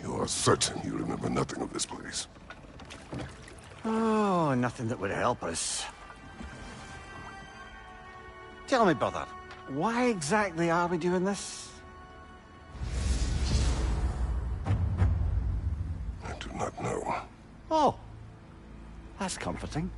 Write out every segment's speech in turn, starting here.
You are certain you remember nothing of this place? Oh, nothing that would help us. Tell me, brother, why exactly are we doing this? I do not know. Oh, that's comforting.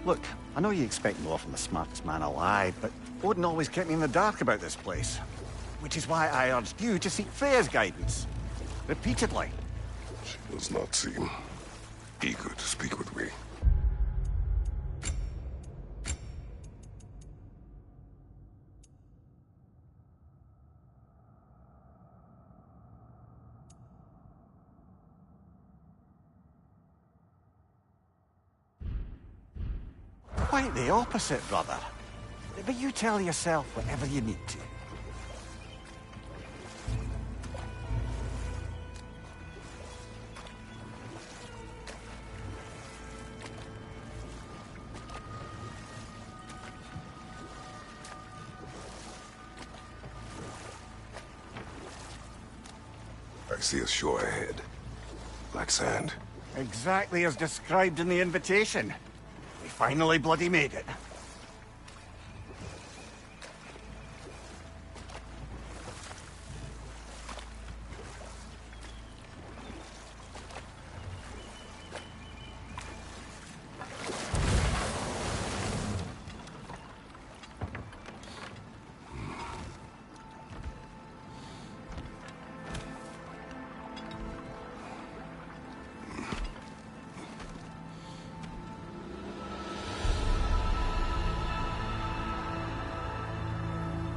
Look, I know you expect more from the smartest man alive, but Odin always kept me in the dark about this place. Which is why I urged you to seek Freya's guidance. Repeatedly. She does not seem eager to speak with me. Quite the opposite, brother. But you tell yourself whatever you need to. I see a shore ahead. Black sand. Exactly as described in the invitation. We finally bloody made it.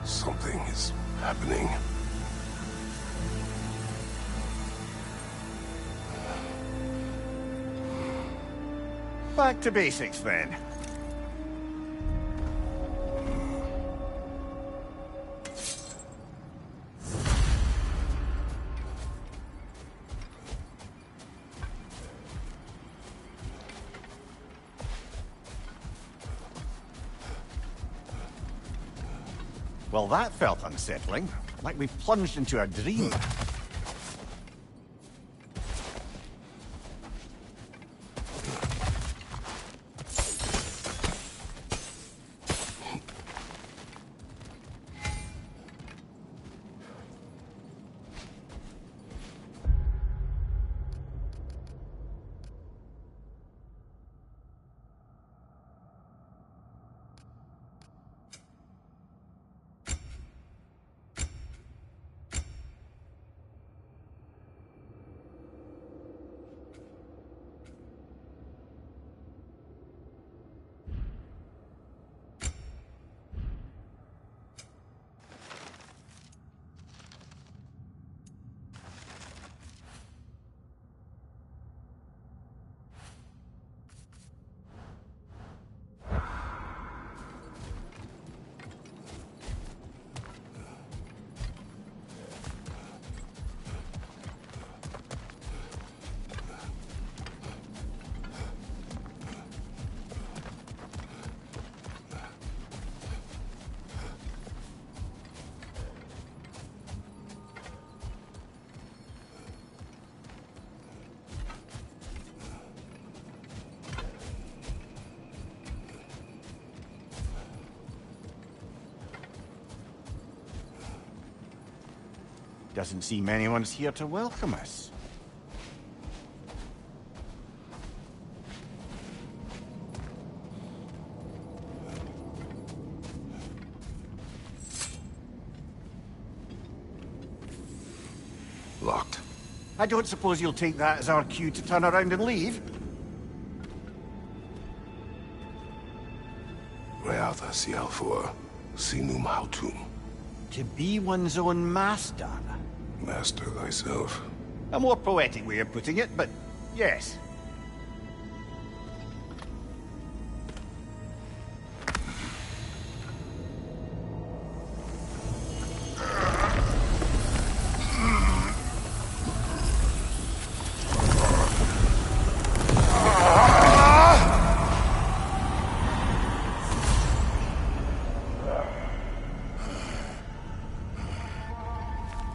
Something is happening. Back to basics, then. Well, that felt unsettling. Like we plunged into a dream. Doesn't seem anyone's here to welcome us. Locked. I don't suppose you'll take that as our cue to turn around and leave? Reatha Sialfur, Sinum Hautum. To be one's own master. Master thyself. A more poetic way of putting it, but yes.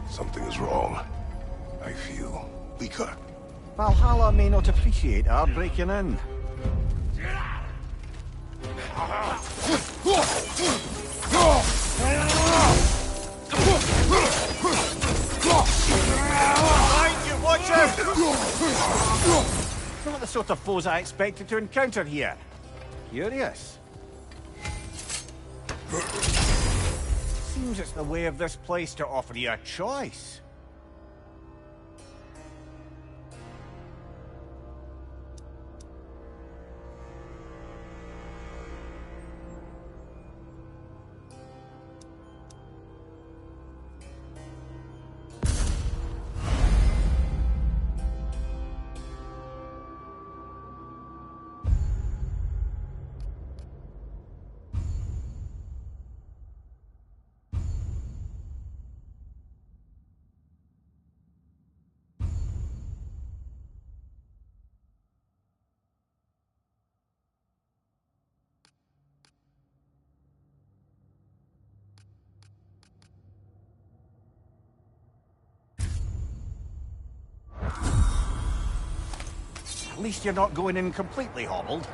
Something is wrong. I feel weaker. Valhalla may not appreciate our breaking in. Mind you, watch out! Not the sort of foes I expected to encounter here. Curious. Seems it's the way of this place to offer you a choice. At least you're not going in completely hobbled.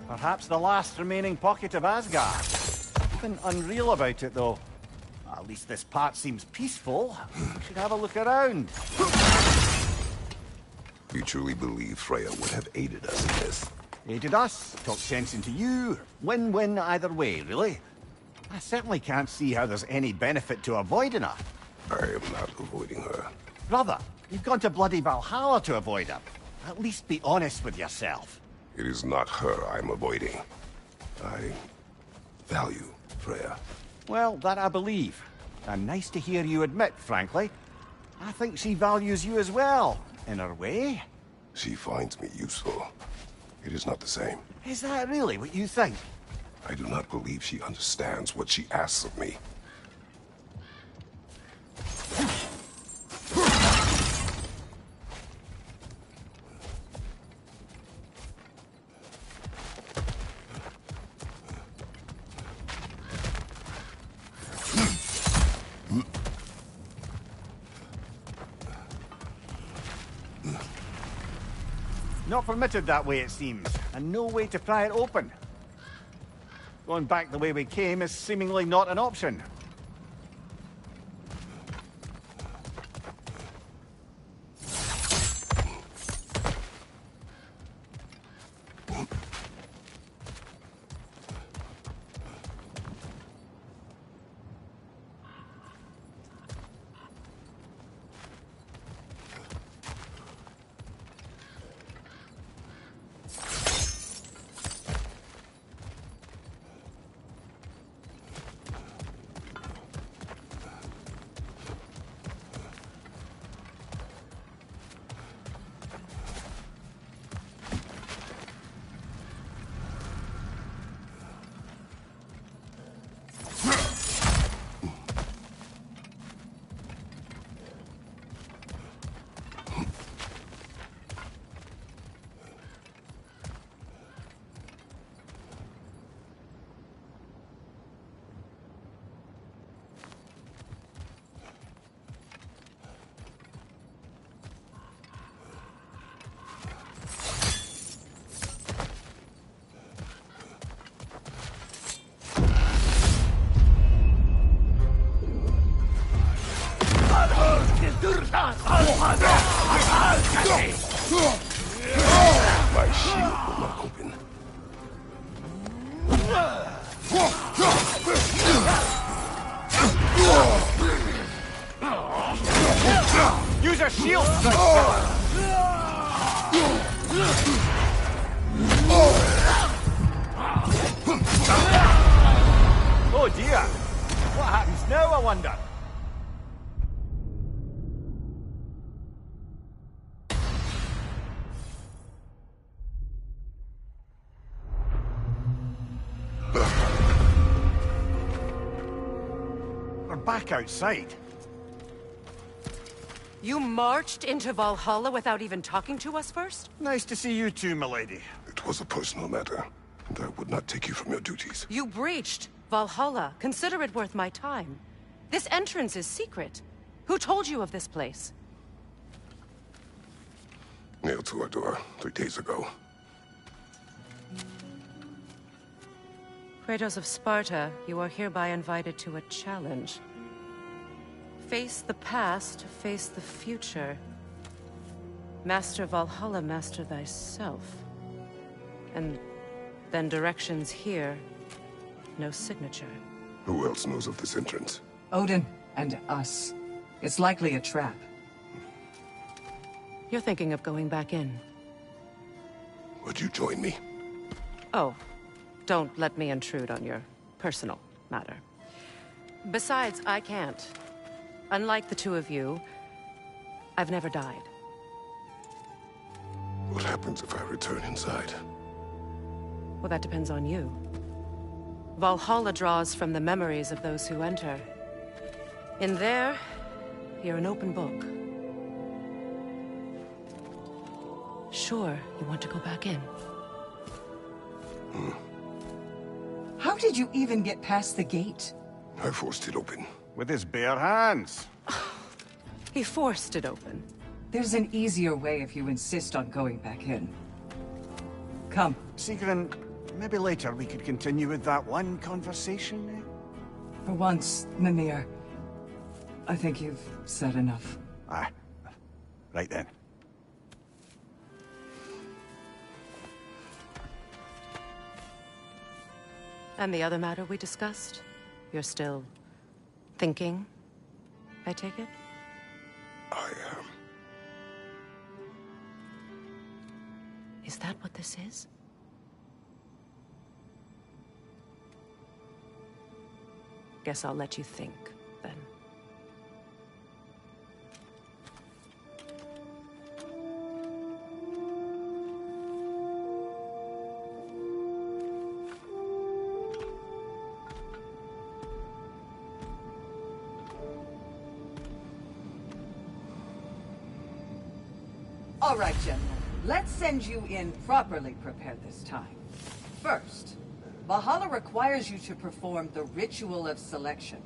Perhaps the last remaining pocket of Asgard. Nothing unreal about it, though. At least this part seems peaceful. We should have a look around. You truly believe Freya would have aided us in this? Aided us, talked sense into you. Win-win either way, really. I certainly can't see how there's any benefit to avoiding her. I am not avoiding her. Brother, you've gone to bloody Valhalla to avoid her. At least be honest with yourself. It is not her I'm avoiding. I value Freya. Well, that I believe. And nice to hear you admit, frankly. I think she values you as well, in her way. She finds me useful. It is not the same. Is that really what you think? I do not believe she understands what she asks of me. Not permitted that way, it seems, and no way to pry it open. Going back the way we came is seemingly not an option. My shield will not open. Use your shield! Oh dear! What happens now, I wonder? We're back outside. You marched into Valhalla without even talking to us first? Nice to see you too, milady. It was a personal matter, and I would not take you from your duties. You breached Valhalla. Consider it worth my time. This entrance is secret. Who told you of this place? Nailed to our door 3 days ago. Kratos of Sparta, you are hereby invited to a challenge. Face the past, face the future. Master Valhalla, master thyself. And then directions here, no signature. Who else knows of this entrance? Odin and us. It's likely a trap. You're thinking of going back in. Would you join me? Oh, don't let me intrude on your personal matter. Besides, I can't. Unlike the two of you, I've never died. What happens if I return inside? Well, that depends on you. Valhalla draws from the memories of those who enter. In there, you're an open book. Sure, you want to go back in. How did you even get past the gate? I forced it open. With his bare hands. He forced it open. There's an easier way if you insist on going back in. Come. Sigrun, maybe later we could continue with that one conversation, eh? For once, Mimir, I think you've said enough. Aye. Right then. And the other matter we discussed? You're still thinking, I take it? I am. Is that what this is? Guess I'll let you think, then. All right, gentlemen. Let's send you in properly prepared this time. First, Valhalla requires you to perform the ritual of selection.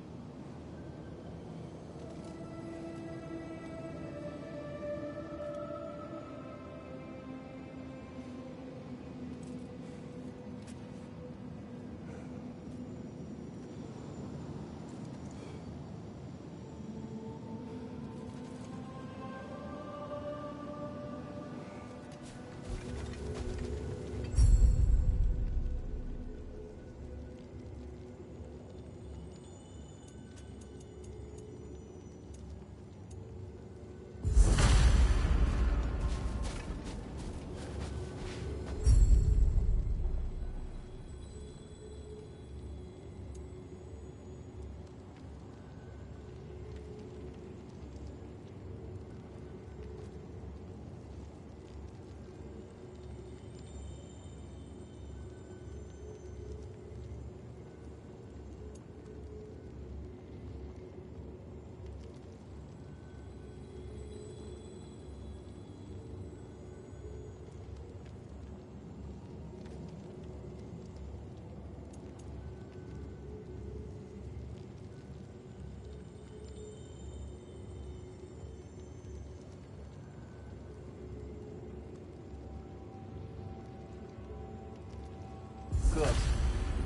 Good.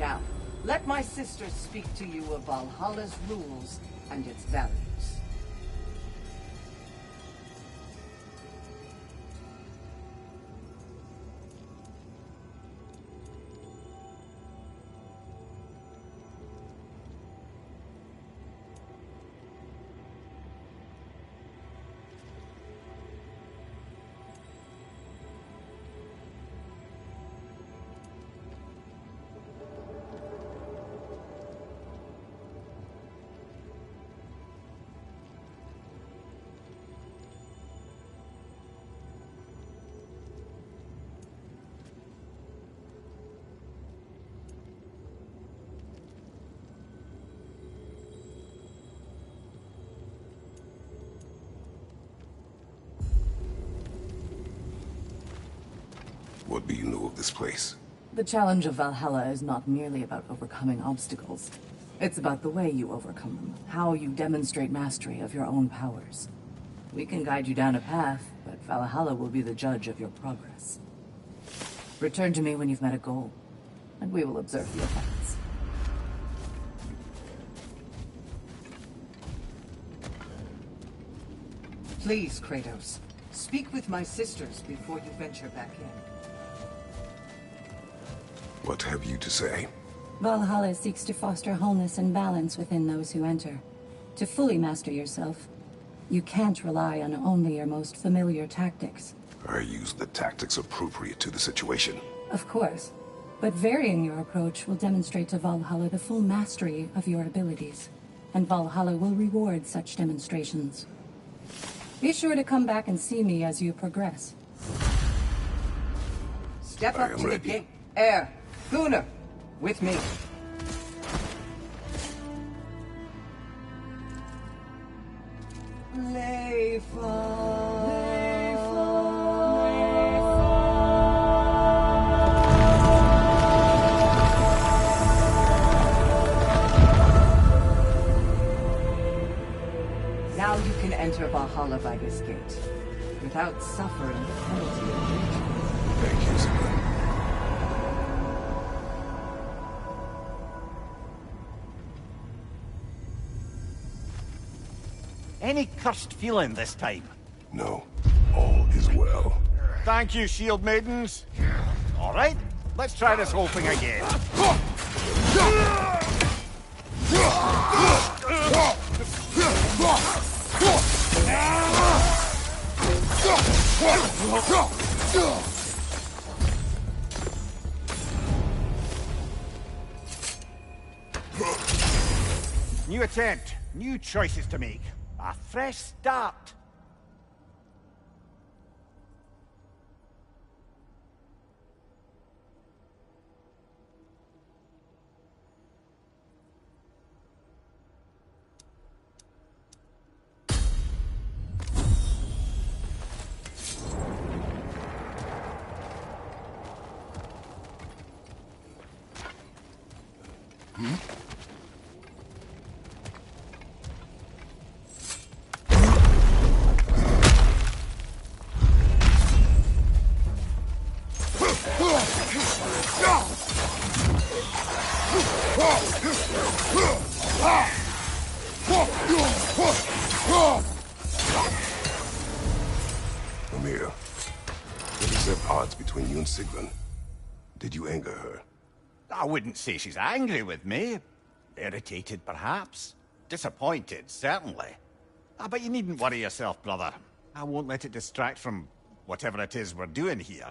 Now, let my sister speak to you of Valhalla's rules and its values. What do you know of this place? The challenge of Valhalla is not merely about overcoming obstacles. It's about the way you overcome them, how you demonstrate mastery of your own powers. We can guide you down a path, but Valhalla will be the judge of your progress. Return to me when you've met a goal, and we will observe the effects. Please, Kratos, speak with my sisters before you venture back in. What have you to say? Valhalla seeks to foster wholeness and balance within those who enter. To fully master yourself, you can't rely on only your most familiar tactics. I use the tactics appropriate to the situation. Of course, but varying your approach will demonstrate to Valhalla the full mastery of your abilities, and Valhalla will reward such demonstrations. Be sure to come back and see me as you progress. Step I up am to the ready. gate. Air, Gunnar, with me. Now you can enter Valhalla by this gate, without suffering the penalty of ritual. Thank you, Sigmund. Any cursed feeling this time? No, all is well. Thank you, shield maidens. All right, let's try this whole thing again. New attempt, new choices to make. A fresh start. Amir, what is at odds between you and Sigmund? Did you anger her? I wouldn't say she's angry with me. Irritated, perhaps. Disappointed, certainly. But you needn't worry yourself, brother. I won't let it distract from whatever it is we're doing here.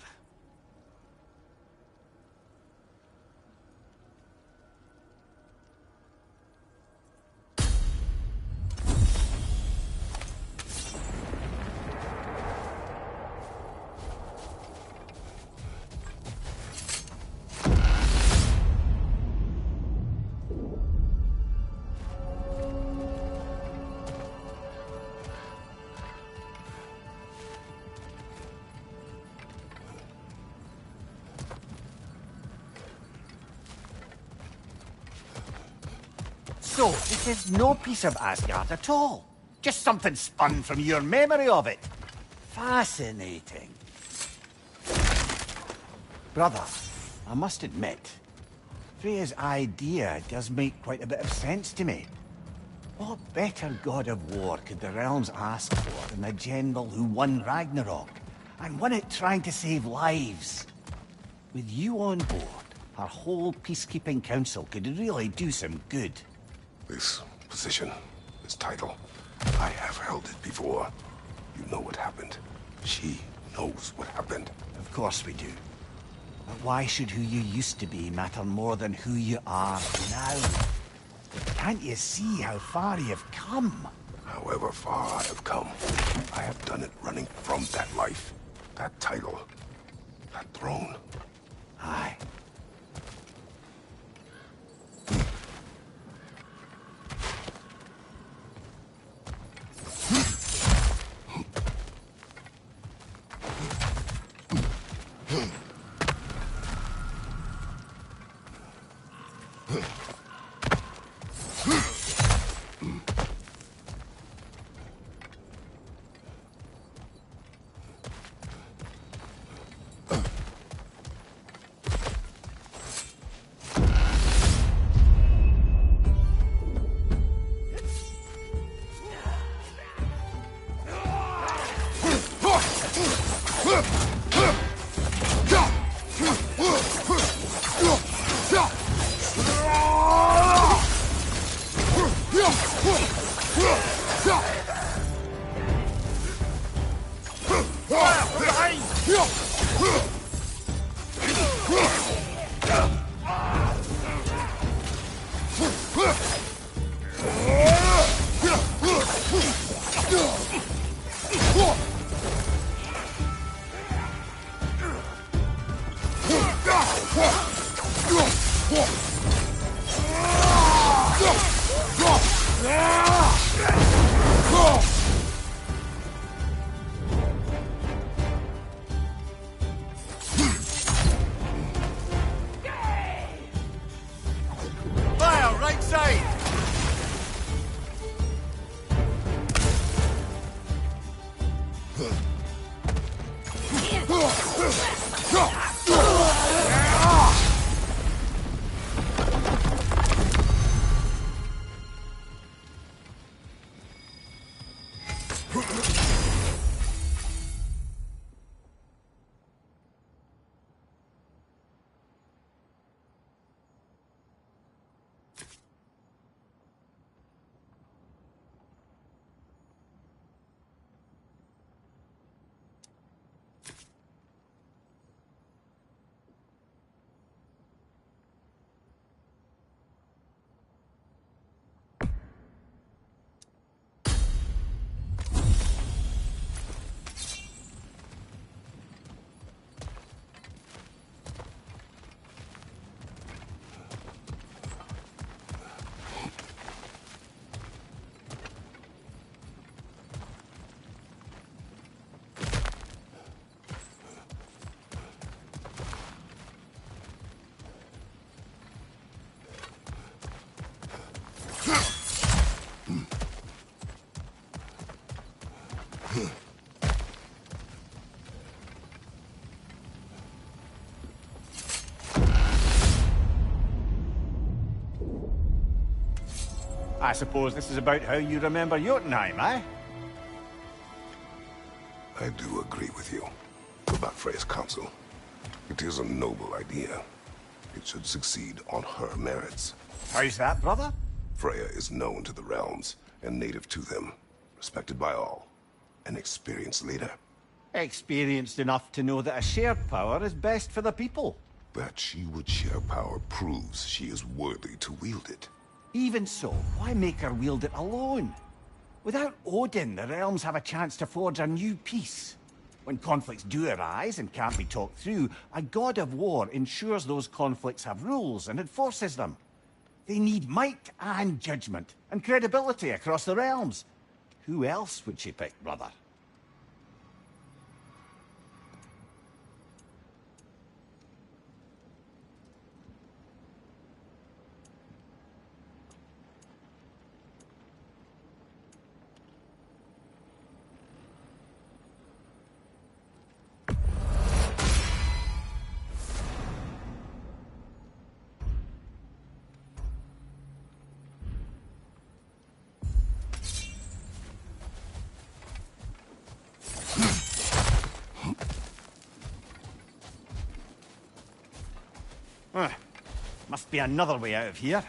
So, this is no piece of Asgard at all. Just something spun from your memory of it. Fascinating. Brother, I must admit, Freya's idea does make quite a bit of sense to me. What better god of war could the realms ask for than the general who won Ragnarök, and won it trying to save lives? With you on board, our whole peacekeeping council could really do some good. This position, this title, I have held it before. You know what happened. She knows what happened. Of course we do. But why should who you used to be matter more than who you are now? Can't you see how far you've come? However far I have come, I have done it running from that life, that title, that throne. Aye. Fire, right side! I suppose this is about how you remember Jotunheim, eh? I do agree with you about Freya's council. It is a noble idea. It should succeed on her merits. How's that, brother? Freya is known to the realms and native to them, respected by all. An experienced leader. Experienced enough to know that a shared power is best for the people. That she would share power proves she is worthy to wield it. Even so, why make her wield it alone? Without Odin, the realms have a chance to forge a new peace. When conflicts do arise and can't be talked through, a god of war ensures those conflicts have rules and enforces them. They need might and judgment and credibility across the realms. Who else would she pick, brother? Must be another way out of here.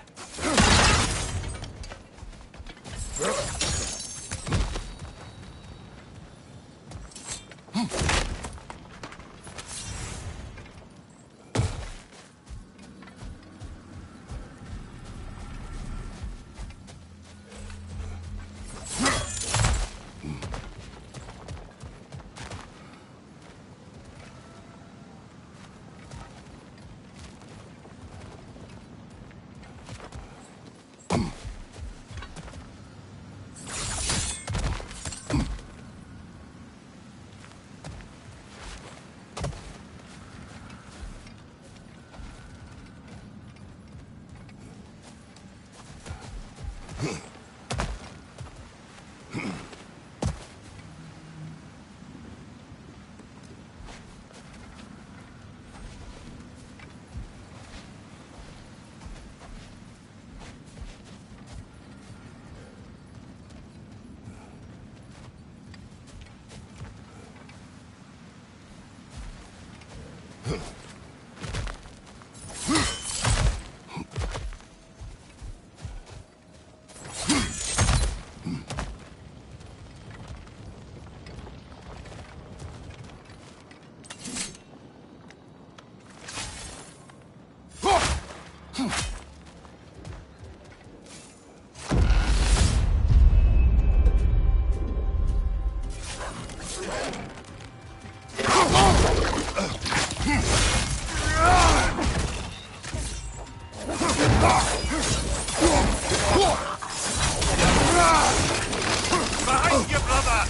Behind you, brother!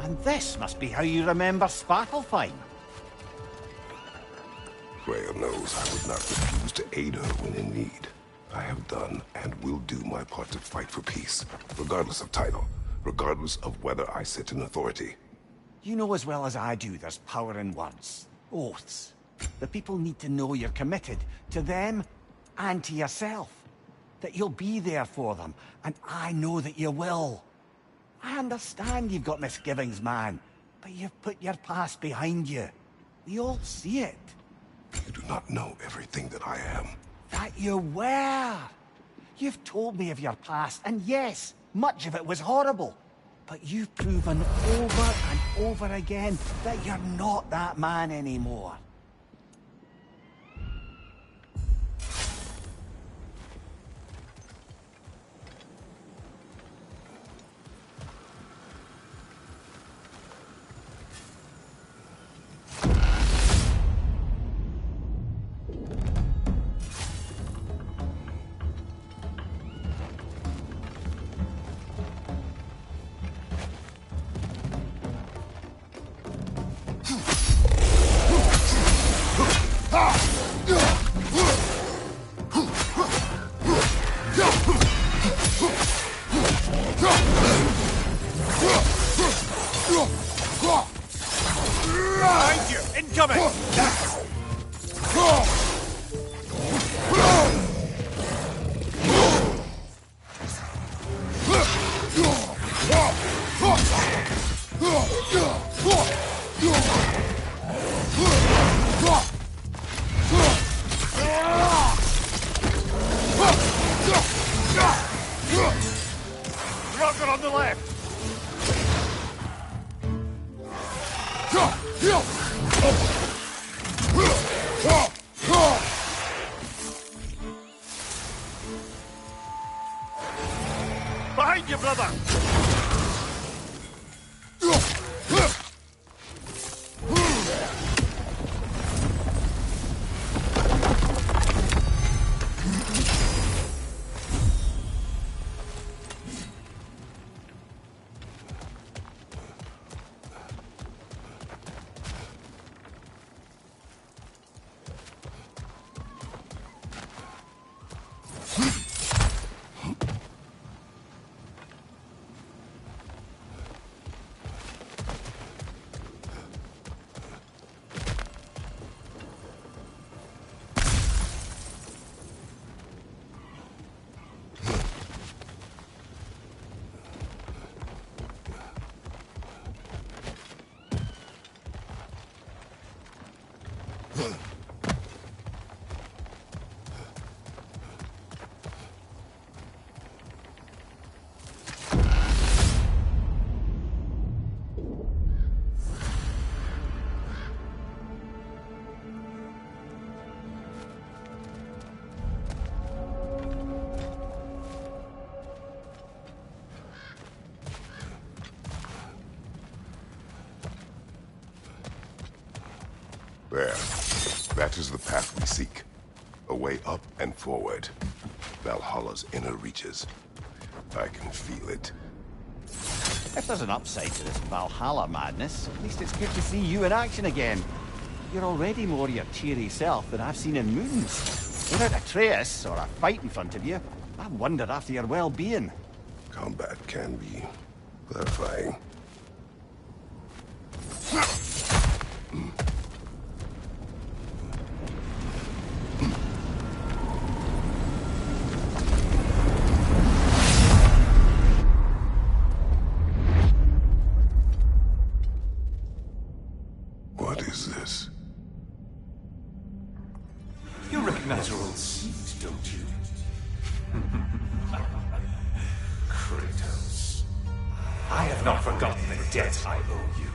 And this must be how you remember Svartalfheim. Freya knows I would not refuse to aid her when in need. I have done and will do my part to fight for peace, regardless of title, regardless of whether I sit in authority. You know as well as I do there's power in words. Oaths. The people need to know you're committed to them and to yourself. That you'll be there for them, and I know that you will. I understand you've got misgivings, man, but you've put your past behind you. We all see it. You do not know everything that I am. That you were. You've told me of your past, and yes, much of it was horrible. But you've proven over and over again that you're not that man anymore. Behind you! Incoming! Roger on the left! Behind you, brother! There. That is the path we seek. A way up and forward. Valhalla's inner reaches. I can feel it. If there's an upside to this Valhalla madness, at least it's good to see you in action again. You're already more your cheery self than I've seen in moons. Without a trace or a fight in front of you, I wonder after your well-being. Combat can be clarifying. What is this? You recognize your old seeds, don't you? Kratos. I have not forgotten the debt I owe you.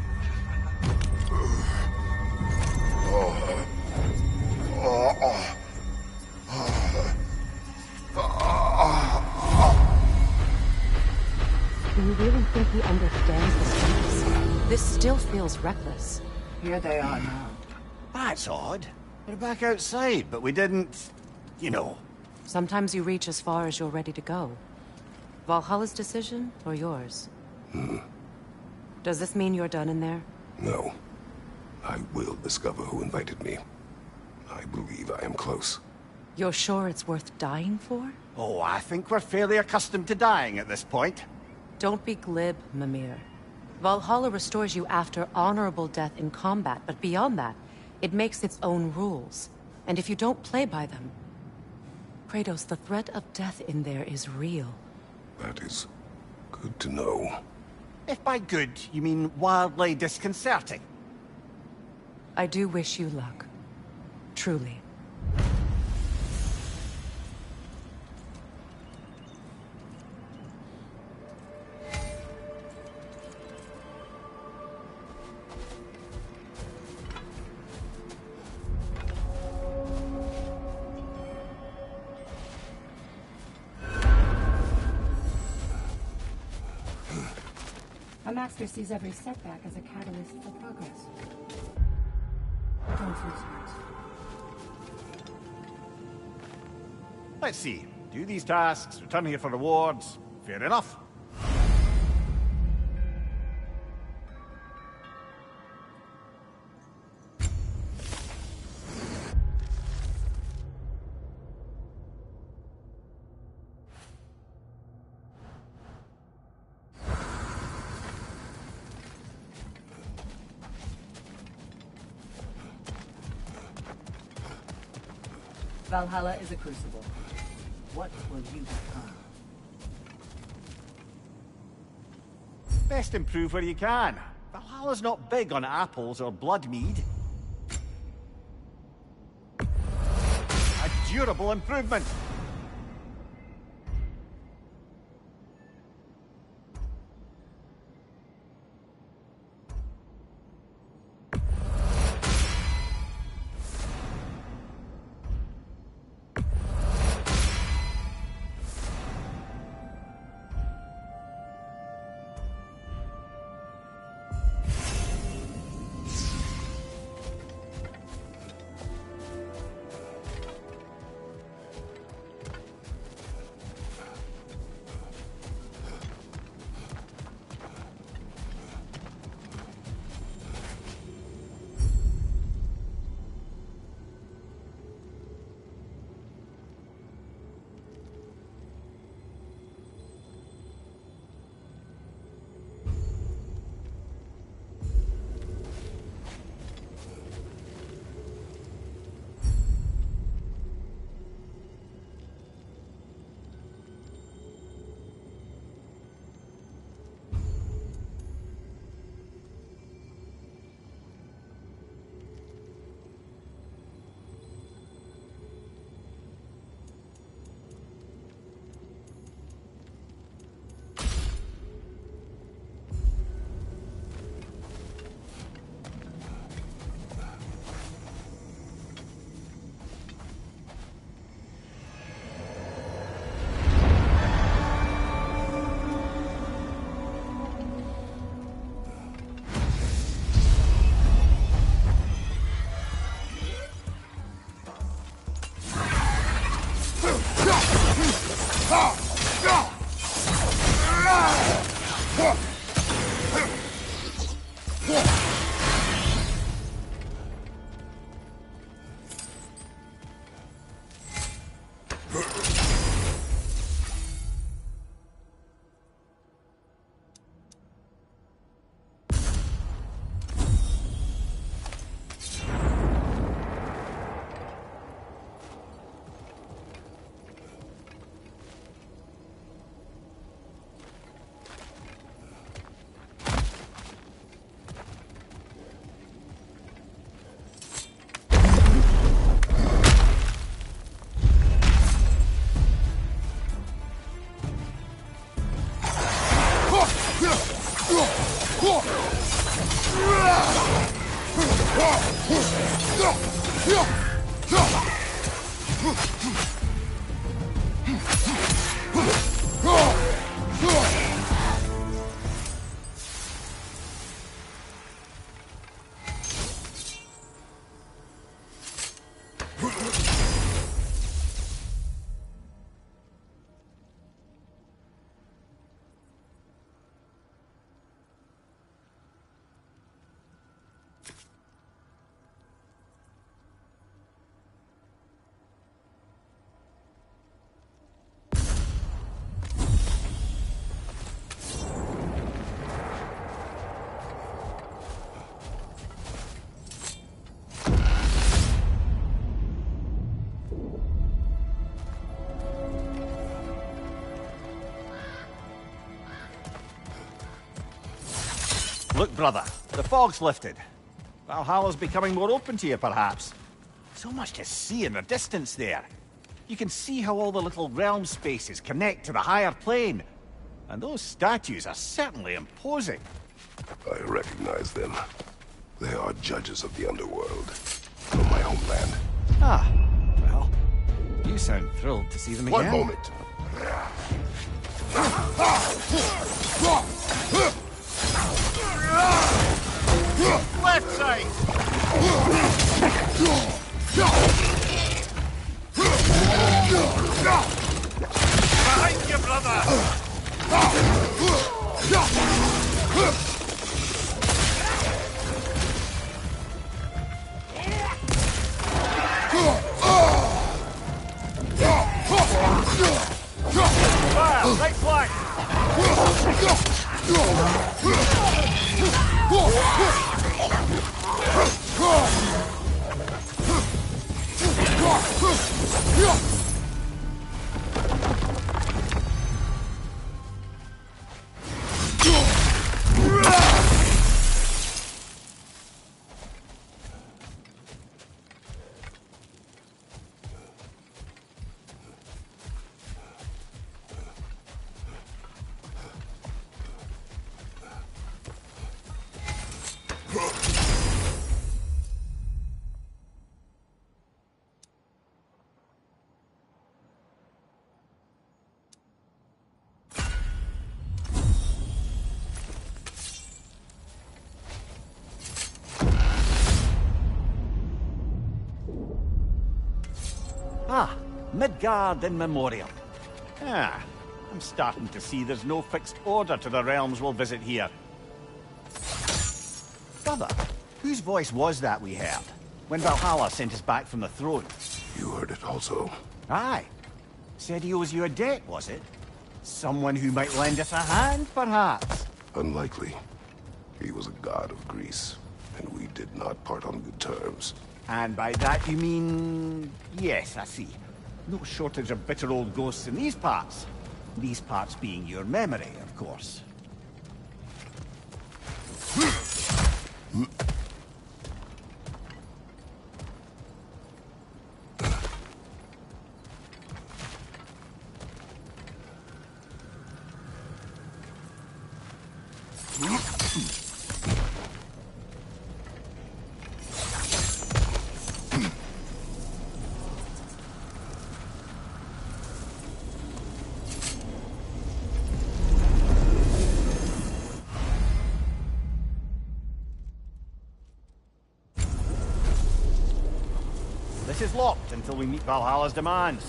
Do you really think he understands the stakes? This still feels reckless. Here they are now. That's odd. We're back outside, but we didn't... you know. Sometimes you reach as far as you're ready to go. Valhalla's decision, or yours? Does this mean you're done in there? No. I will discover who invited me. I believe I am close. You're sure it's worth dying for? Oh, I think we're fairly accustomed to dying at this point. Don't be glib, Mimir. Valhalla restores you after honorable death in combat, but beyond that, it makes its own rules. And if you don't play by them... Kratos, the threat of death in there is real. That is good to know. If by good, you mean wildly disconcerting. I do wish you luck. Truly. A master sees every setback as a catalyst for progress. Don't lose heart. Let's see. Do these tasks, return here for rewards. Fair enough. Valhalla is a crucible. What will you become? Best improve where you can. Valhalla's not big on apples or blood mead. A durable improvement. Look, brother, the fog's lifted. Valhalla's becoming more open to you, perhaps. So much to see in the distance there. You can see how all the little realm spaces connect to the higher plane. And those statues are certainly imposing. I recognize them. They are judges of the underworld. From my homeland. Ah, well, you sound thrilled to see them again. One moment. Left side! Behind you, brother! Fire! Right flank! Ah, Midgard in memoriam. Ah, I'm starting to see there's no fixed order to the realms we'll visit here. Brother, whose voice was that we heard when Valhalla sent us back from the throne? You heard it also. Aye. Said he owes you a debt, was it? Someone who might lend us a hand, perhaps? Unlikely. He was a god of Greece, and we did not part on good terms. And by that you mean... Yes, I see. No shortage of bitter old ghosts in these parts. These parts being your memory, of course. This is locked until we meet Valhalla's demands.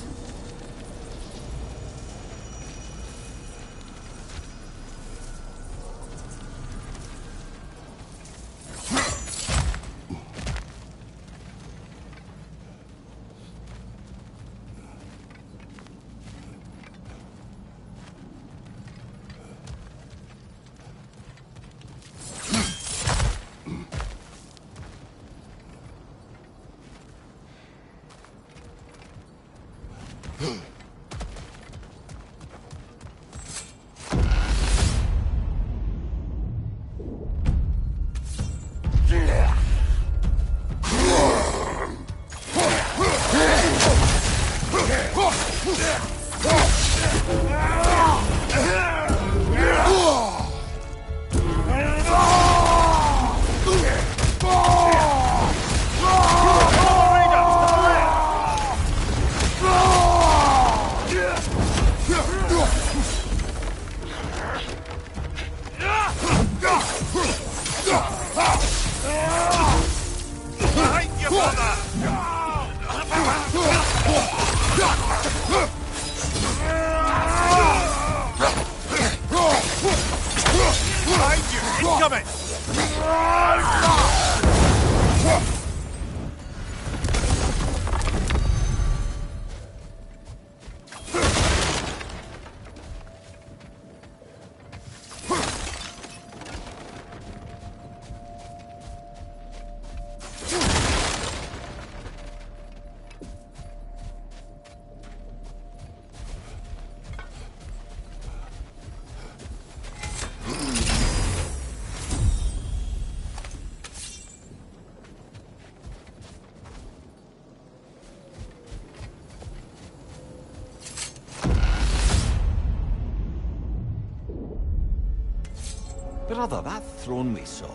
Brother, that throne we saw,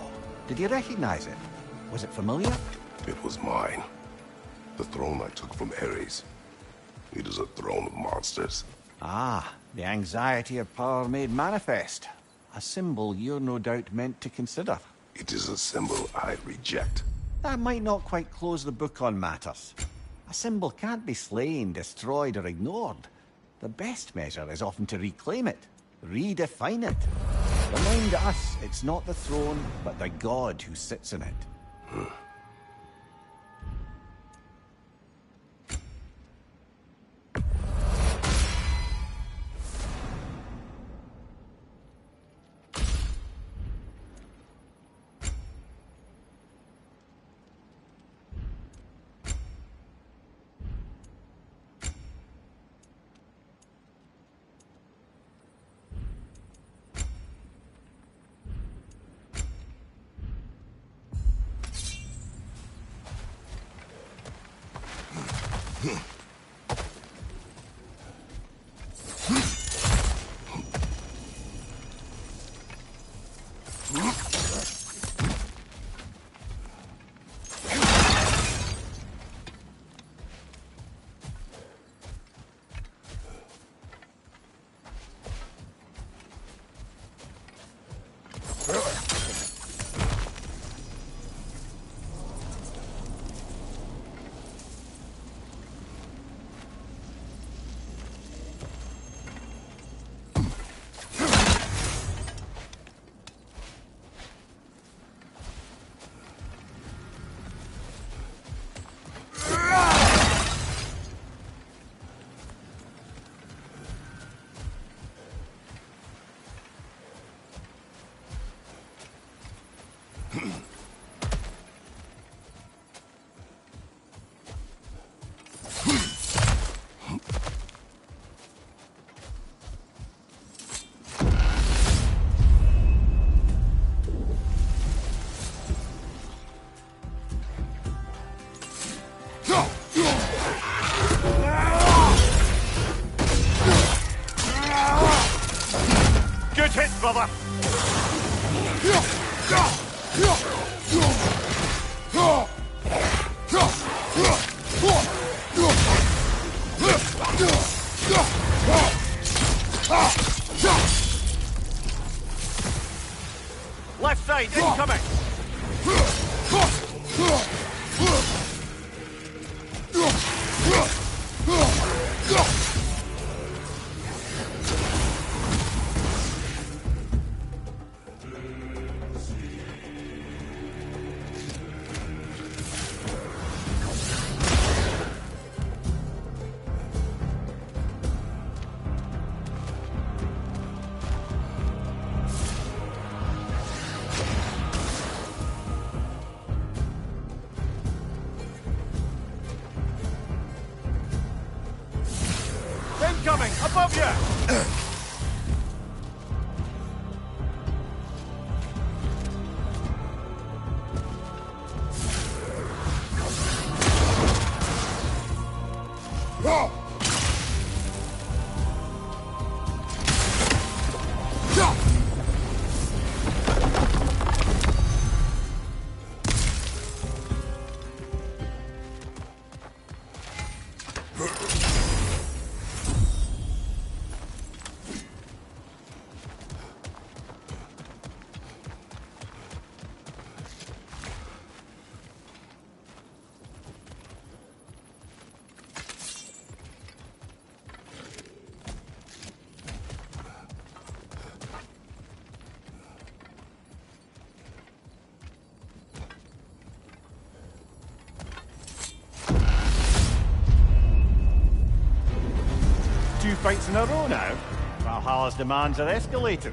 did you recognize it? Was it familiar? It was mine. The throne I took from Ares. It is a throne of monsters. Ah, the anxiety of power made manifest. A symbol you're no doubt meant to consider. It is a symbol I reject. That might not quite close the book on matters. A symbol can't be slain, destroyed, or ignored. The best measure is often to reclaim it, redefine it. Remind us it's not the throne, but the god who sits in it. Good hit, brother! Left side, incoming! Incoming! Above you! Two fights in a row now. Valhalla's demands are escalating.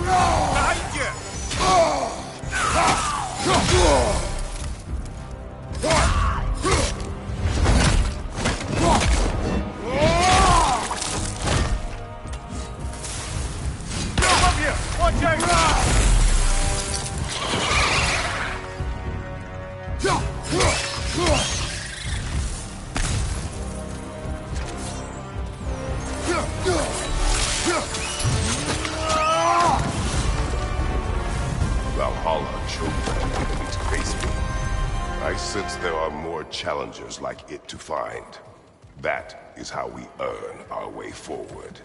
Behind you! Watch out! Valhalla chose an enemy to face me. I sense there are more challengers like it to find. That is how we earn our way forward.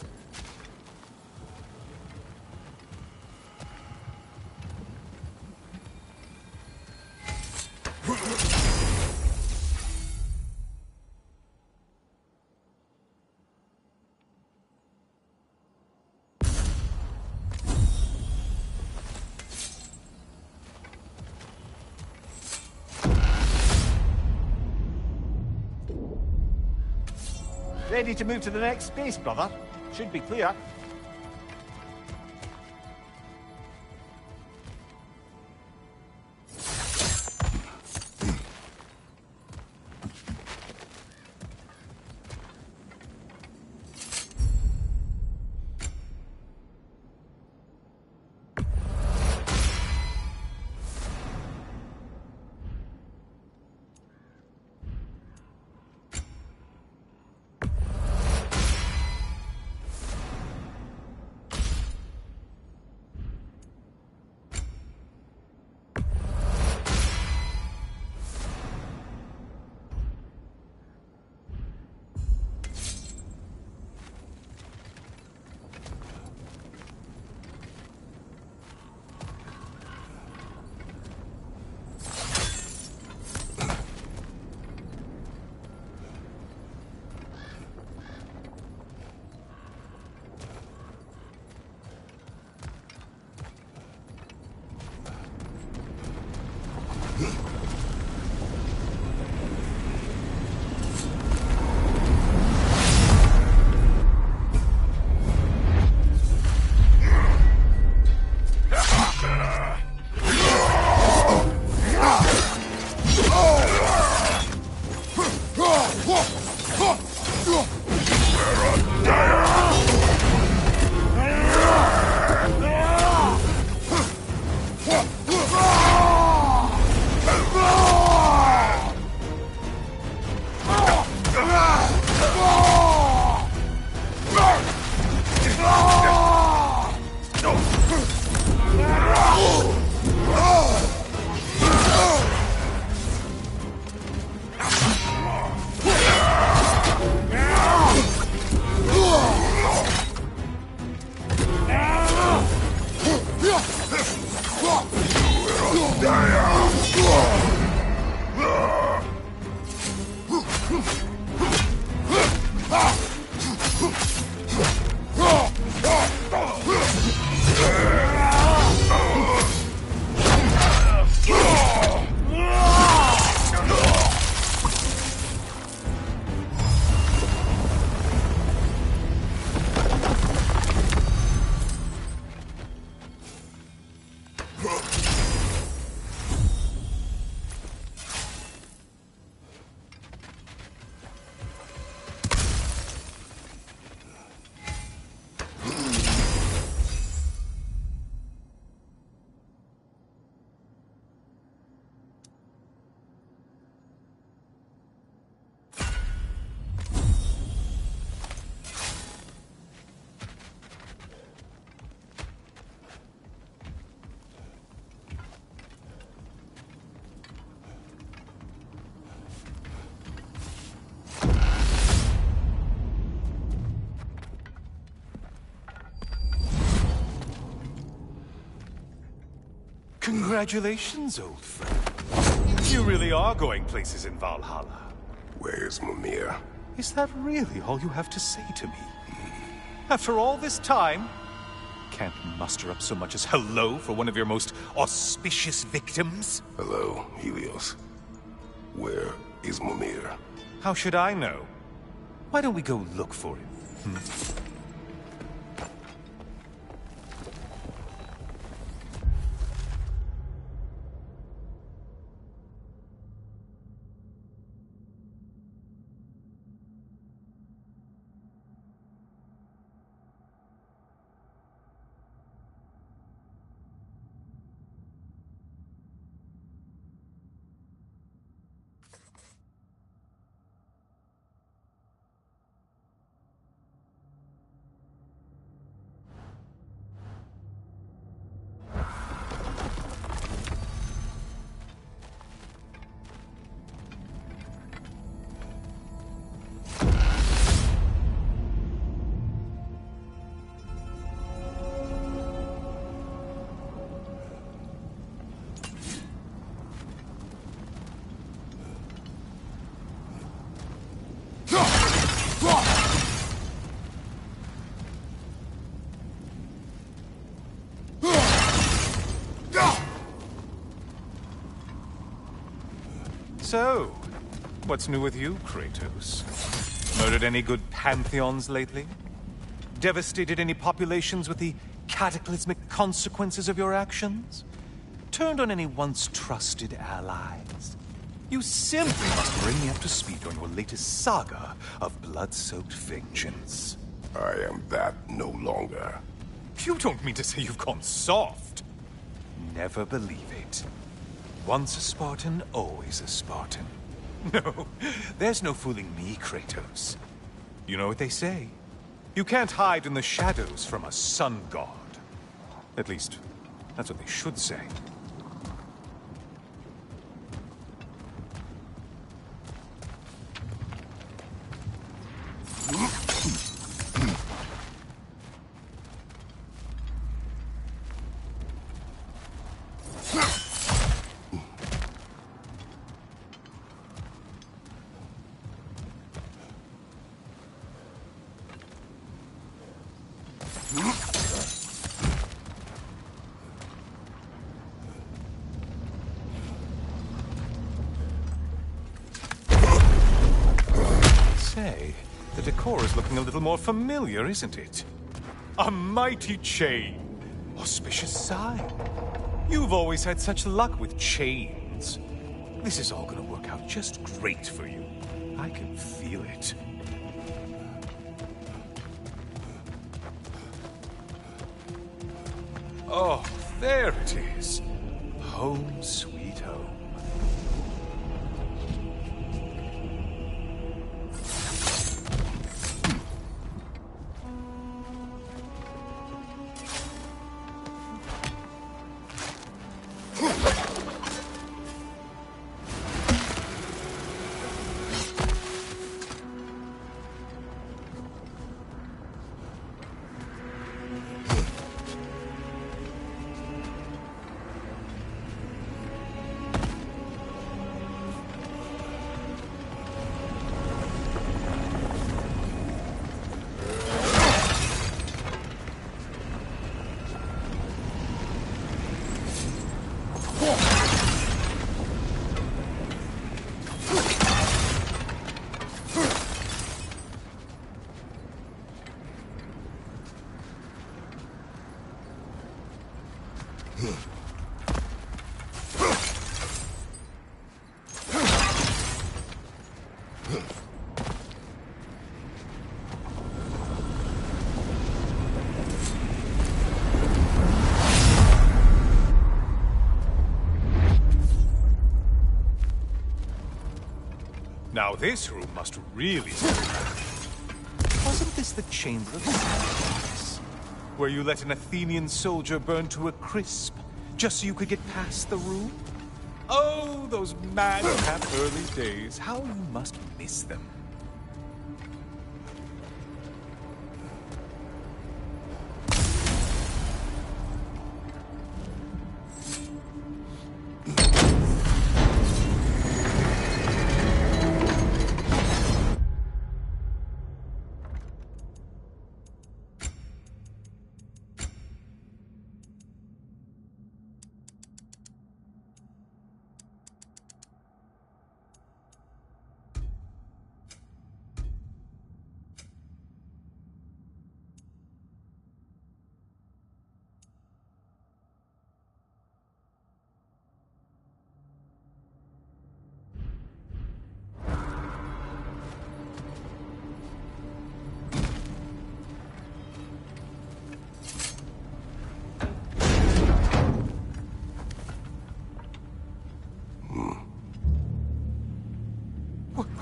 Ready to move to the next space, brother? Should be clear. Congratulations, old friend. You really are going places in Valhalla. Where's Mimir? Is that really all you have to say to me? After all this time, can't muster up so much as hello for one of your most auspicious victims? Hello, Helios. Where is Mimir? How should I know? Why don't we go look for him? So, what's new with you, Kratos? Murdered any good pantheons lately? Devastated any populations with the cataclysmic consequences of your actions? Turned on any once trusted allies? You simply must bring me up to speed on your latest saga of blood-soaked vengeance. I am that no longer. You don't mean to say you've gone soft? Never believe it. Once a Spartan, always a Spartan. No, there's no fooling me, Kratos. You know what they say? You can't hide in the shadows from a sun god. At least, that's what they should say. Say, the decor is looking a little more familiar, isn't it? A mighty chain. Auspicious sign. You've always had such luck with chains. This is all gonna work out just great for you. I can feel it. Oh, there it is. Home sweet home. Now this room must really... Wasn't this the Chamber of Sacrifice? Where you let an Athenian soldier burn to a crisp, just so you could get past the room? Oh, those madcap early days. How you must miss them.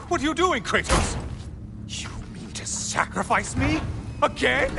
What are you doing, Kratos? You mean to sacrifice me? Again?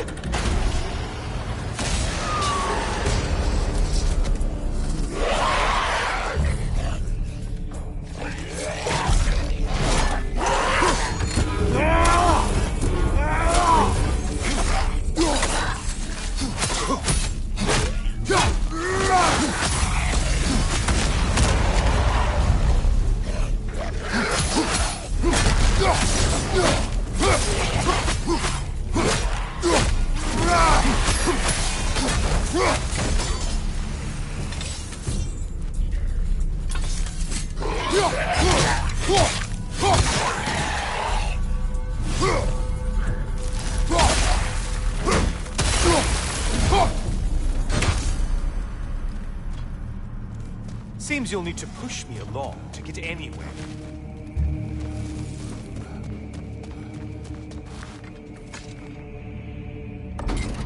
Seems you'll need to push me along to get anywhere.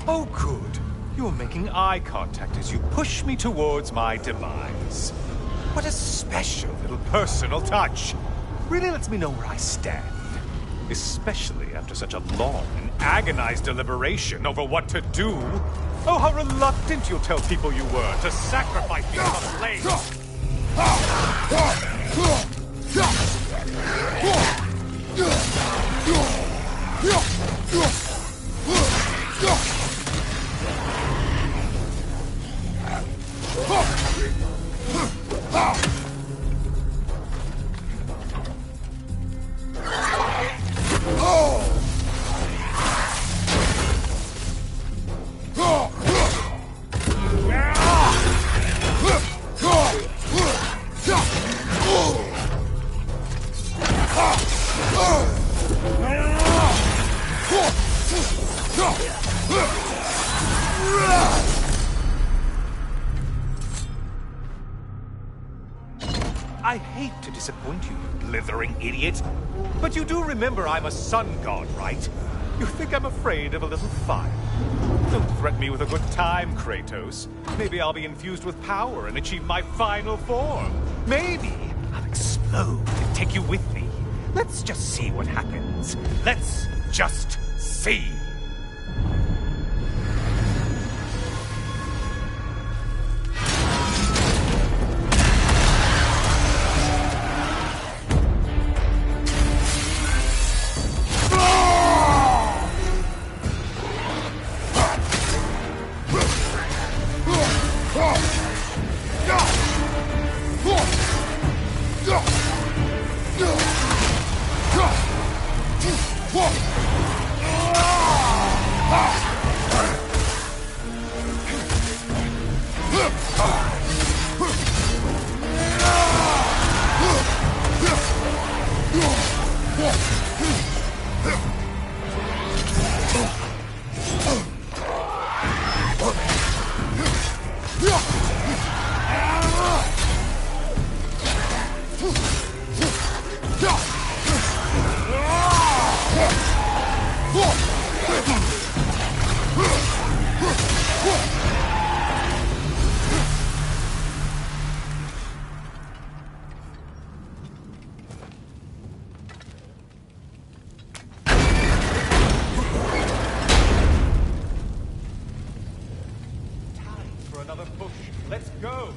Oh, good. You're making eye contact as you push me towards my demise. What a special little personal touch. Really lets me know where I stand. Especially after such a long and agonized deliberation over what to do. Oh, how reluctant you'll tell people you were to sacrifice me as a slave. I hate to disappoint you, you blithering idiot. But you do remember I'm a sun god, right? You think I'm afraid of a little fire? Don't threaten me with a good time, Kratos. Maybe I'll be infused with power and achieve my final form. Maybe I'll explode and take you with me. Let's just see what happens. Let's just see. Let's go!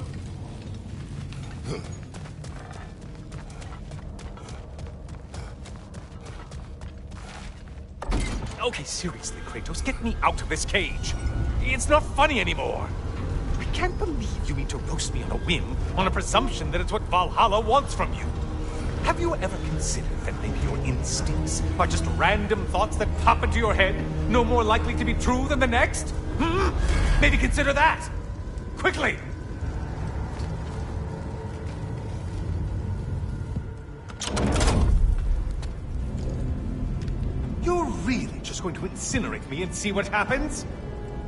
Okay, seriously, Kratos, get me out of this cage. It's not funny anymore. I can't believe you mean to roast me on a whim, on a presumption that it's what Valhalla wants from you. Have you ever considered that maybe your instincts are just random thoughts that pop into your head, no more likely to be true than the next? Maybe consider that! Quickly! You're really just going to incinerate me and see what happens?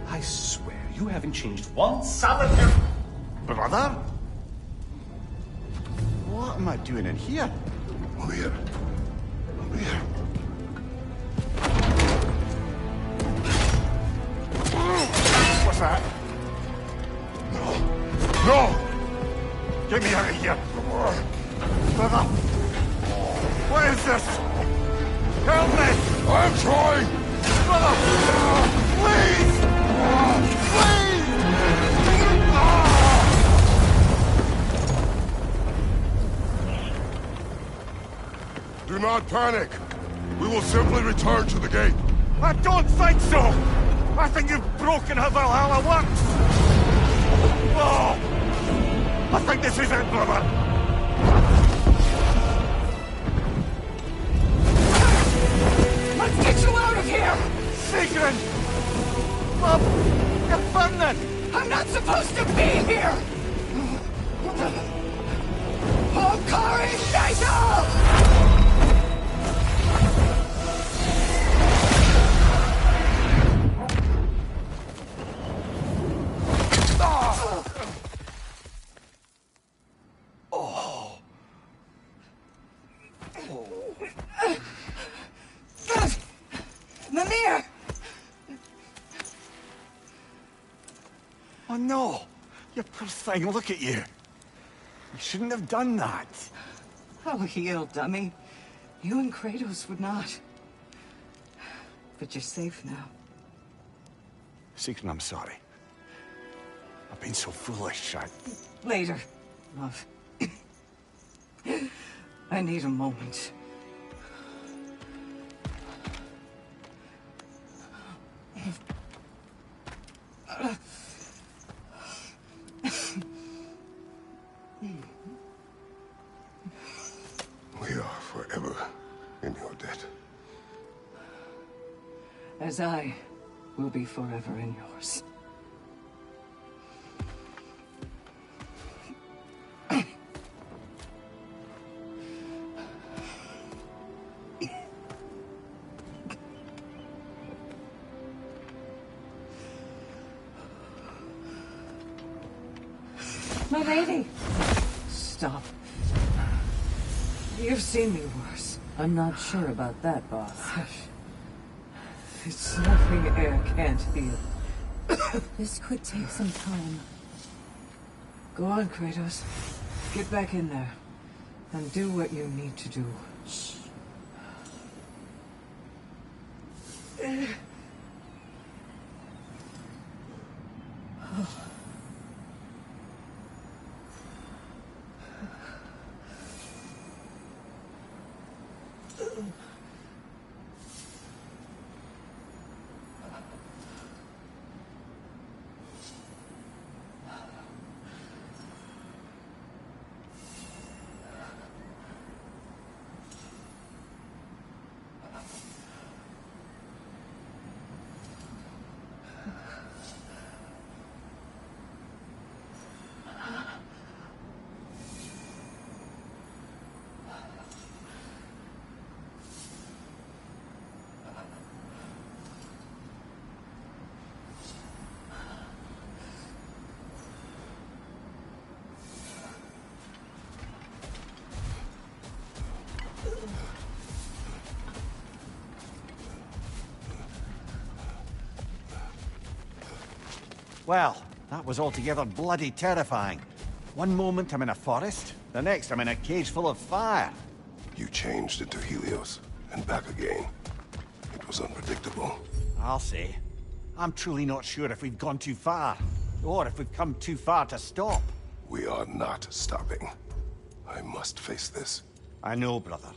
I swear, you haven't changed one solitary... Brother? What am I doing in here? Over here. Over here. What's that? No! Get me out of here! Brother! What is this? Help me! I'm trying! Brother! Please! Please! Do not panic. We will simply return to the gate. I don't think so! I think you've broken how Valhalla works! Oh! I think this is it, brother! Let's get you out of here! Sigrun! Mom! You're burning! I'm not supposed to be here! Oh, Kari! Mimir! Oh no! You poor thing, look at you. You shouldn't have done that. Oh, heal, dummy. You and Kratos would not. But you're safe now. Seeker, I'm sorry. I've been so foolish. Later, love. I need a moment. We are forever in your debt. As I will be forever in yours. My lady! Stop. You've seen me worse. I'm not sure about that, boss. It's nothing air can't heal. This could take some time. Go on, Kratos. Get back in there. And do what you need to do. Shh. Well, that was altogether bloody terrifying. One moment I'm in a forest, the next I'm in a cage full of fire. You changed into Helios, and back again. It was unpredictable. I'll say. I'm truly not sure if we've gone too far, or if we've come too far to stop. We are not stopping. I must face this. I know, brother.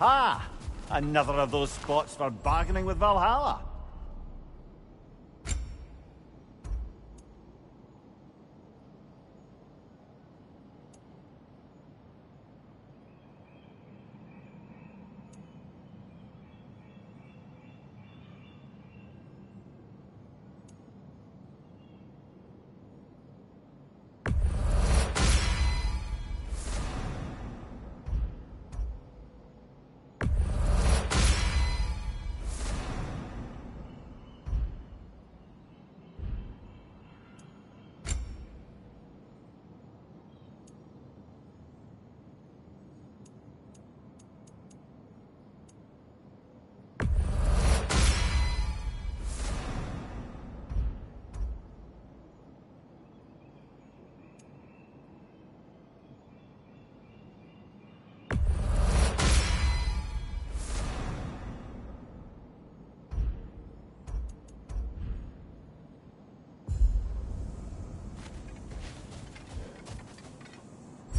Aha! Another of those spots for bargaining with Valhalla.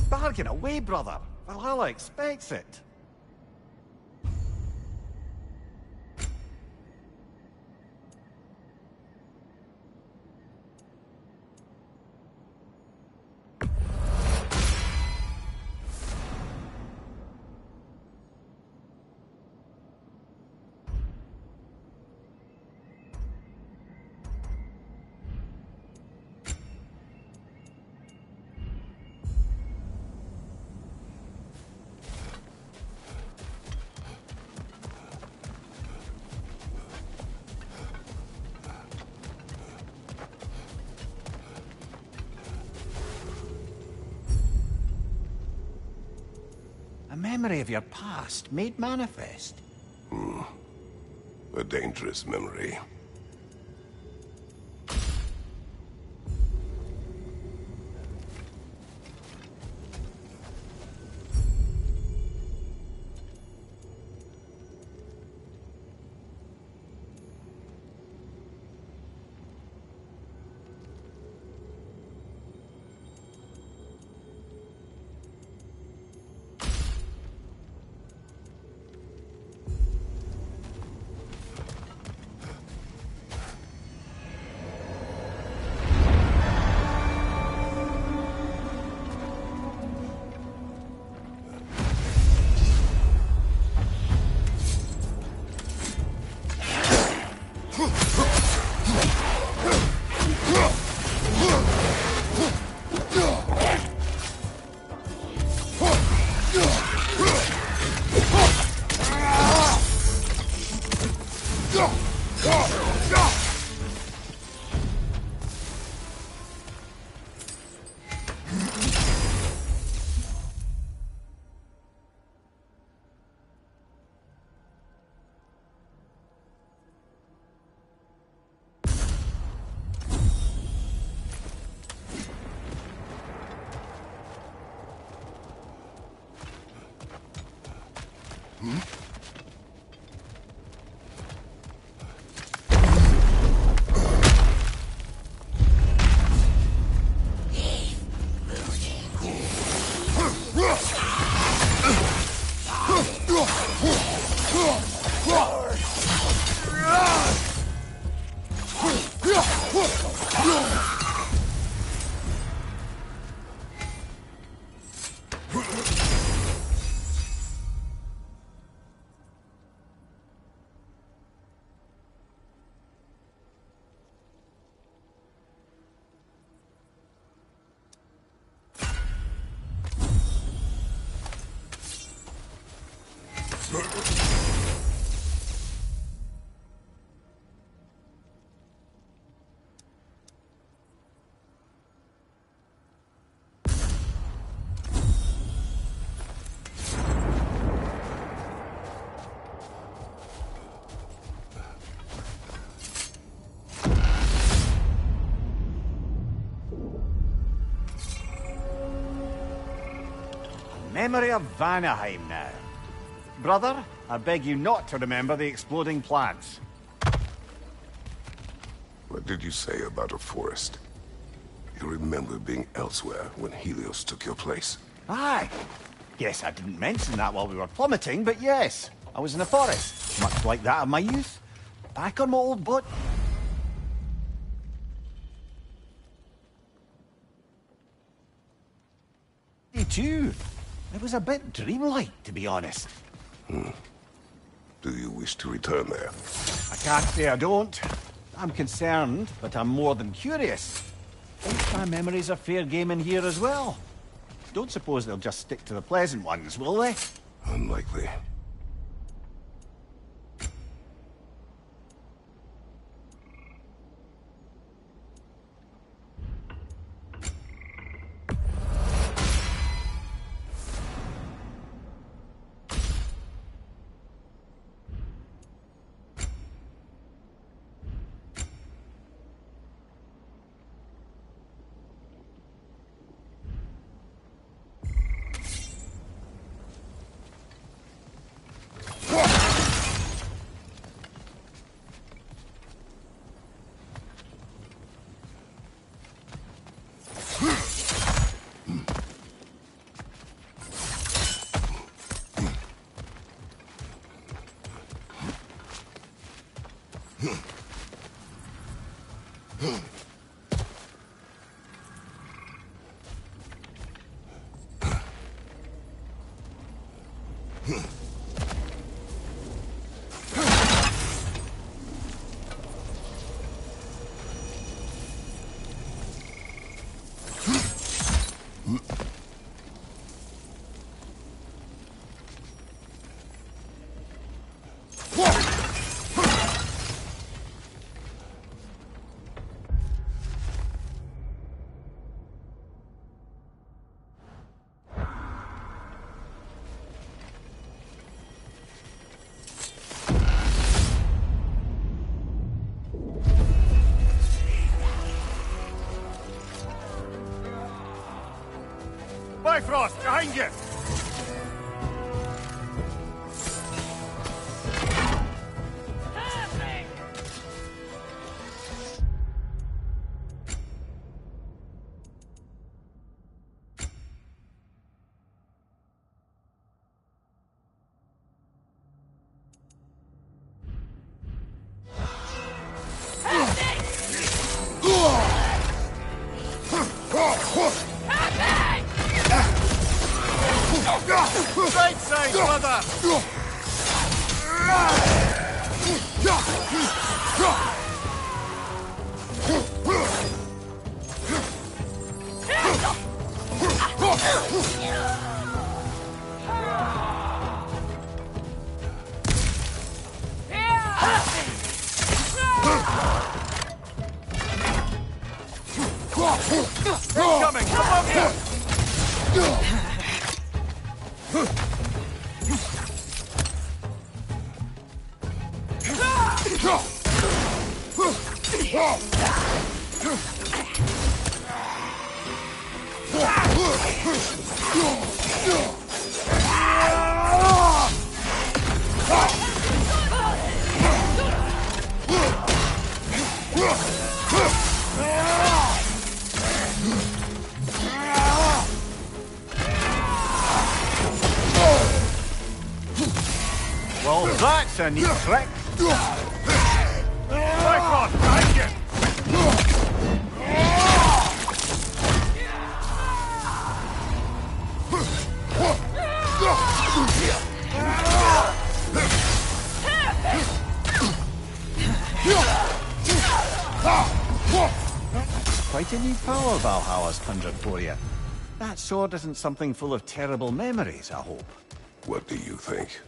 Bargain away, brother. Valhalla expects it. A memory of your past made manifest. A dangerous memory. Memory of Vanaheim now. Brother, I beg you not to remember the exploding plants. What did you say about a forest? You remember being elsewhere when Helios took your place? Aye. Guess I didn't mention that while we were plummeting, but yes, I was in a forest, much like that of my youth. Back on my old boat. Too. It was a bit dreamlike, to be honest. Do you wish to return there? I can't say I don't. I'm concerned, but I'm more than curious. Think my memories are fair game in here as well. Don't suppose they'll just stick to the pleasant ones, will they? Unlikely. Bifrost, behind you! Right side, brother! Coming! Come up here! Well, that's a neat trick. Bifrost, behind you! Quite a neat power Valhalla's conjured for you. That sword isn't something full of terrible memories, I hope. What do you think?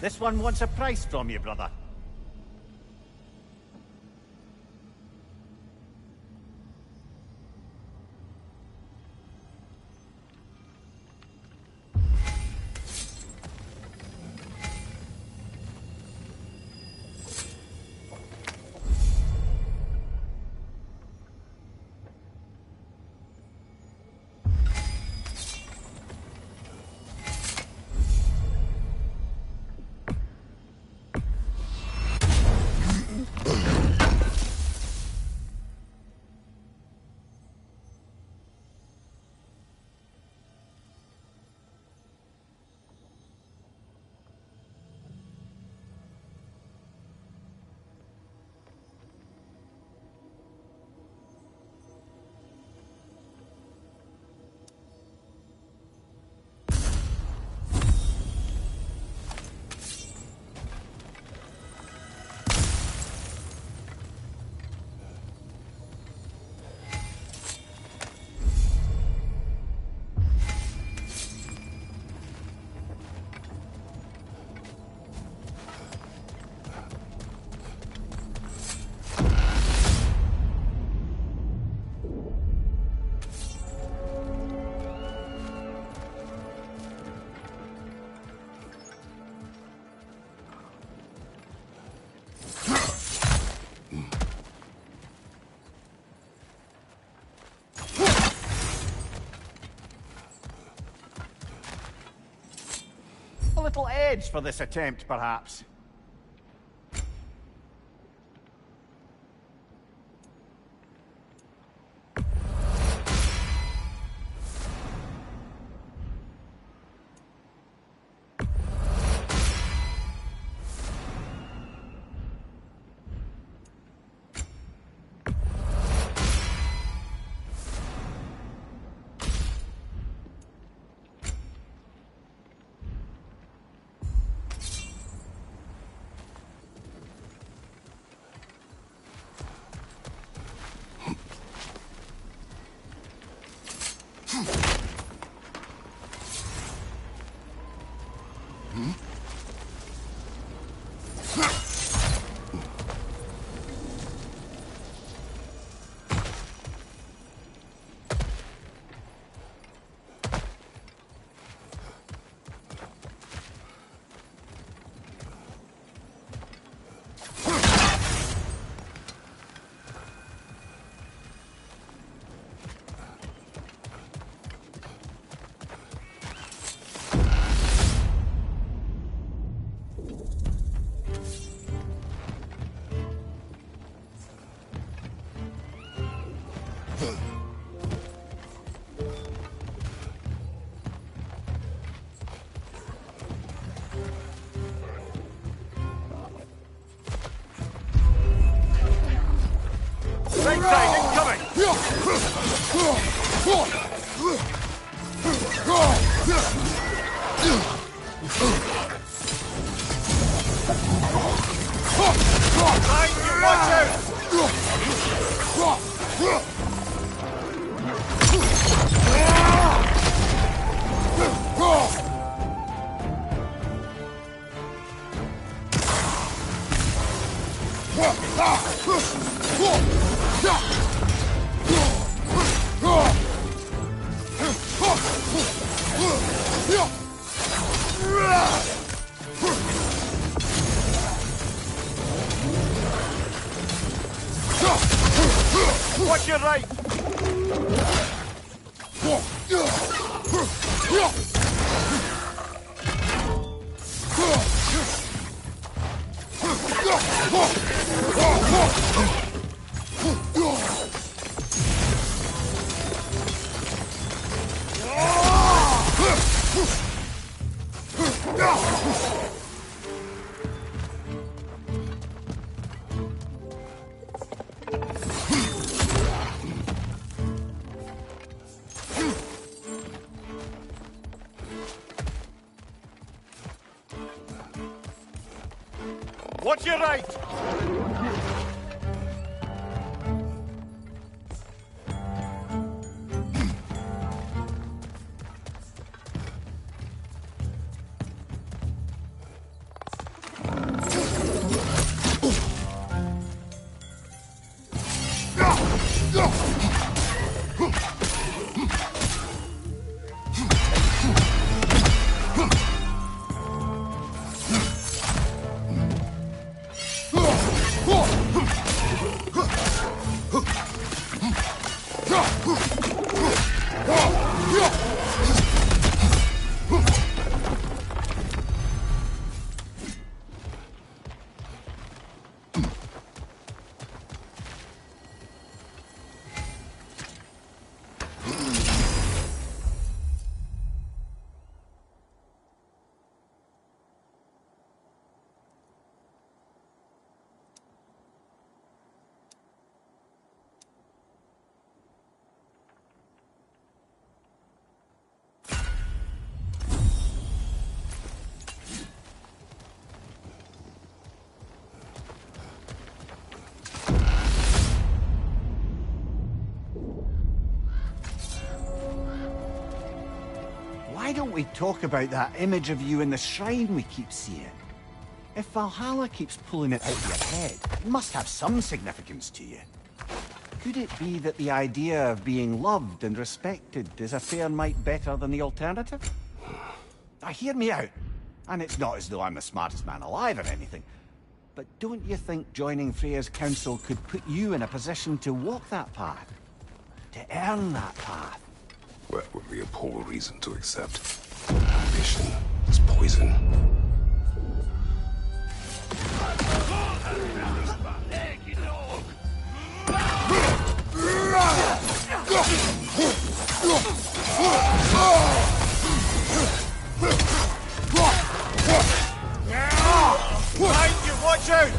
This one wants a price from you, brother. A little edge for this attempt, perhaps. Right side, incoming! Behind you, watch out! Watch your right! Watch your right! Why don't we talk about that image of you in the shrine we keep seeing? If Valhalla keeps pulling it out of your head, it must have some significance to you. Could it be that the idea of being loved and respected is a fair mite better than the alternative? Now, hear me out. And it's not as though I'm the smartest man alive or anything. But don't you think joining Freya's council could put you in a position to walk that path? To earn that path? That would be a poor reason to accept. Ambition is poison. Behind you, watch out!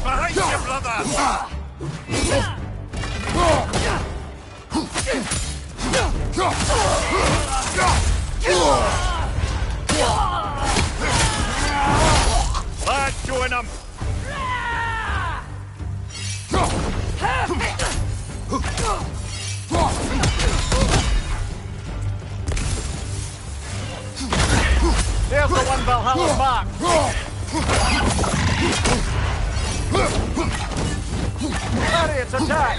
Behind you, brother! Let's join them! There's the one Valhalla's back! Chariots attack!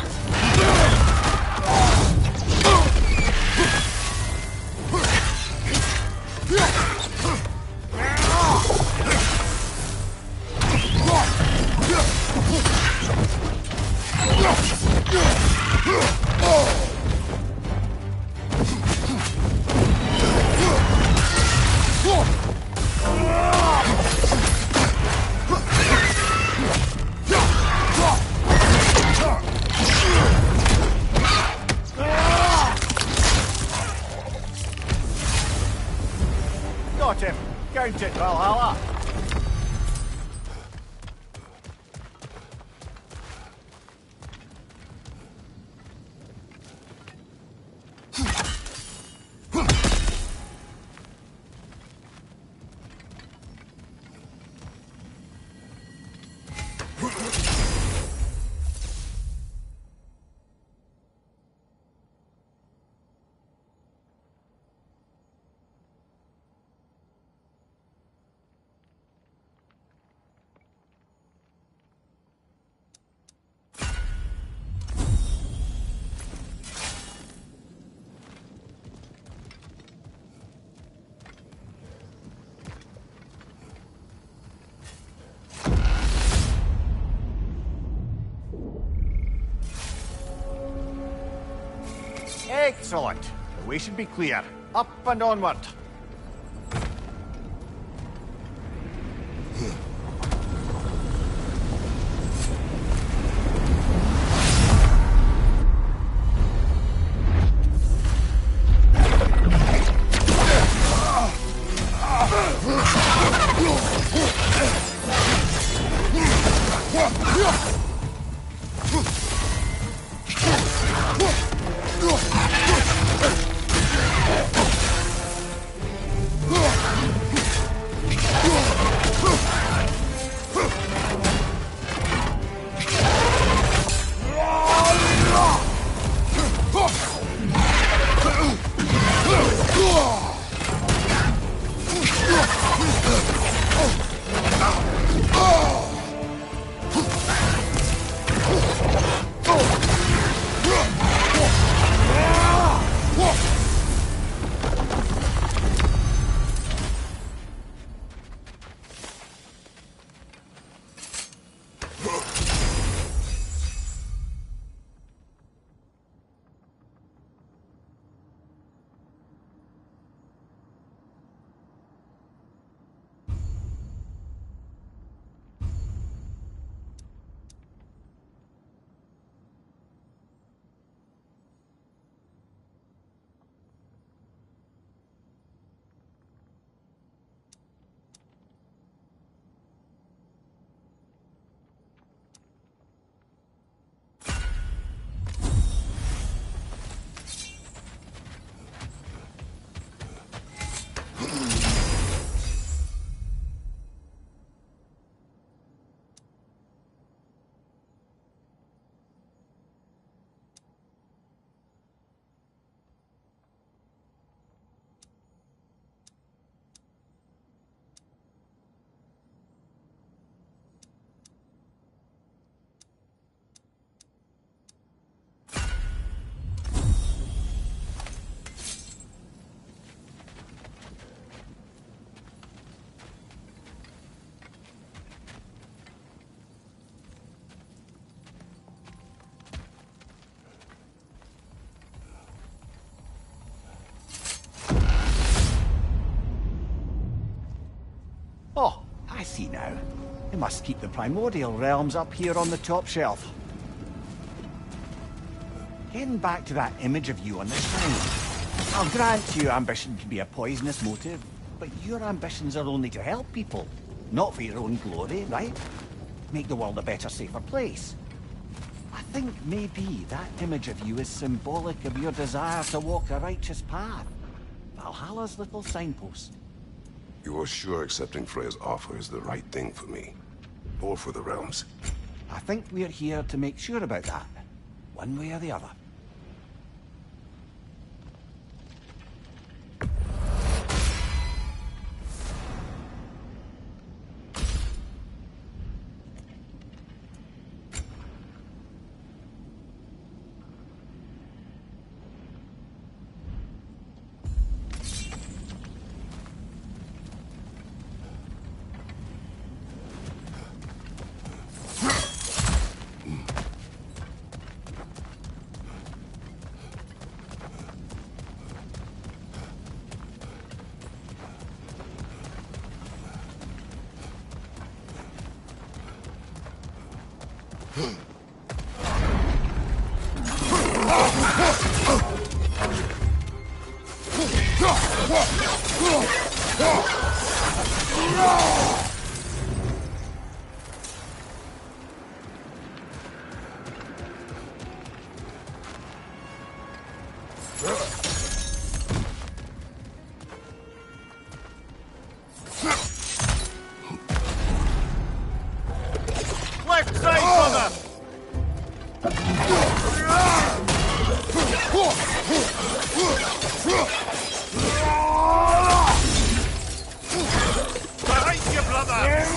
Excellent. The way should be clear. Up and onward. Oh, I see now. They must keep the primordial realms up here on the top shelf. Getting back to that image of you on the shrine. I'll grant you ambition can be a poisonous motive, but your ambitions are only to help people, not for your own glory, right? Make the world a better, safer place. I think maybe that image of you is symbolic of your desire to walk a righteous path. Valhalla's little signpost. You are sure accepting Freya's offer is the right thing for me? Or for the realms? I think we're here to make sure about that, one way or the other. Behind you, brother!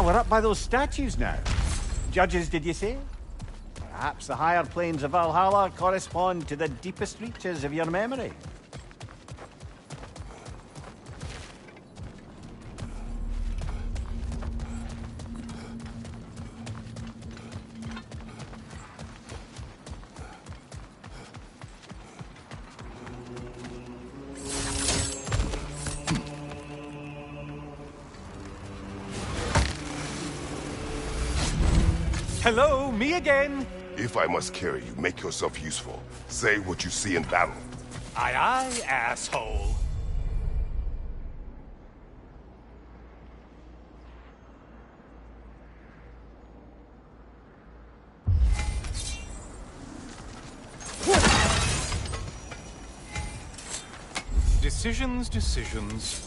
We're up by those statues now. Judges, did you say? Perhaps the higher planes of Valhalla correspond to the deepest reaches of your memory. Hello, me again. If I must carry you, make yourself useful. Say what you see in battle. Aye, aye, asshole. Decisions.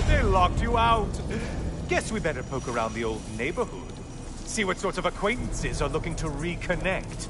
They locked you out. Guess we better poke around the old neighborhood. See what sorts of acquaintances are looking to reconnect.